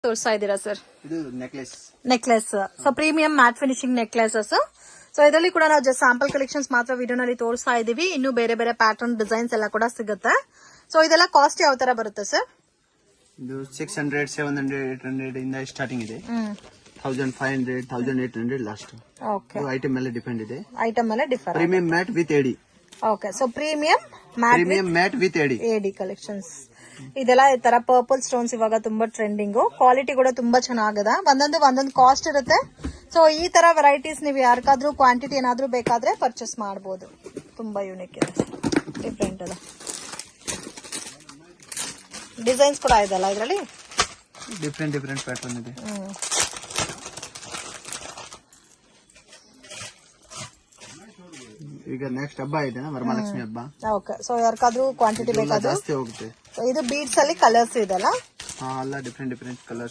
ತೋರಿಸ್ತಾ ಇದ್ದೀರಾ ಸರ್? ಇದು necklace. So premium mat finishing necklaces. So ಇದರಲ್ಲಿ ಕೂಡ ನಾವು ಜಸ್ಟ್ ಸ್ಯಾಂಪಲ್ ಕಲೆಕ್ಷನ್ಸ್ ಮಾತ್ರ ವಿಡಿಯೋನಲ್ಲಿ ತೋರಿಸ್ತಾ ಇದೀವಿ. ಇನ್ನು ಬೇರೆ ಬೇರೆ ಪ್ಯಾಟರ್ನ್ ಡಿಸೈನ್ಸ್ ಎಲ್ಲ ಕೂಡ ಸಿಗುತ್ತೆ. ಸೊ ಇದೆಲ್ಲ ಕಾಸ್ಟ್ ಯಾವ ತರ ಬರುತ್ತೆ ಸರ್? ಇದು 600, 700, 800 ಇಂದ ಸ್ಟಾರ್ಟಿಂಗ್ ಇದೆ. 1500, 1800 ಲಾಸ್ಟ್. ಓಕೆ. ಐಟಮ್ ಮೇಲೆ ಡಿಪೆಂಡ್ ಇದೆ. ಐಟಮ್ ಮೇಲೆ ಡಿಫರ್. ಪ್ರೀಮಿಯಂ ಮ್ಯಾಟ್ ವಿತ್ ಎಡಿ. Okay. So premium mat with ಎಡಿ ಕಲೆಕ್ಷನ್ಸ್. ಇದೆಲ್ಲ ಈ ತರ ಪರ್ಪಲ್ ಸ್ಟೋನ್ಸ್ ಇವಾಗ ತುಂಬಾ ಟ್ರೆಂಡಿಂಗ್. ಕ್ವಾಲಿಟಿ ಕೂಡ ತುಂಬಾ ಚೆನ್ನಾಗಿದೆ. ಒಂದೊಂದು ಕಾಸ್ಟ್ ಇರುತ್ತೆ. ಸೊ ಈ ತರ ವೆರೈಟೀಸ್ ನೀವು ಯಾರಿಗಾದ್ರೂ ಕ್ವಾಂಟಿಟಿ ಏನಾದ್ರೂ ಬೇಕಾದ್ರೆ ಪರ್ಚೇಸ್ ಮಾಡಬಹುದು. ತುಂಬಾ ಯೂನಿಕ್ ಇದೆ, ಡಿಫ್ರೆಂಟ್ ಇದೆ. ಡಿಸೈನ್ಸ್ ಕೂಡ ಇದೆಲ್ಲ ಇದರಲ್ಲಿ ಡಿಫ್ರೆಂಟ್ ಪ್ಯಾಟರ್ನ್ ಇದೆ. ಈಗ ನೆಕ್ಸ್ಟ್ ಹಬ್ಬ ಇದೆ, ವರಮಹಾಲಕ್ಷ್ಮಿ ಹಬ್ಬ. ಓಕೆ. ಸೊ ಯಾರಿಗಾದ್ರೂ ಕ್ವಾಂಟಿಟಿ ಬೇಕಾದ್ರೆ ಜಾಸ್ತಿ ಹೋಗುತ್ತೆ. ಇದು ಬೀಡ್ಸ್ ಅಲ್ಲಿ ಕಲರ್ಸ್ ಇದೆಲ್ಲ ಎಲ್ಲ ಡಿಫ್ರೆಂಟ್ ಕಲರ್ಸ್.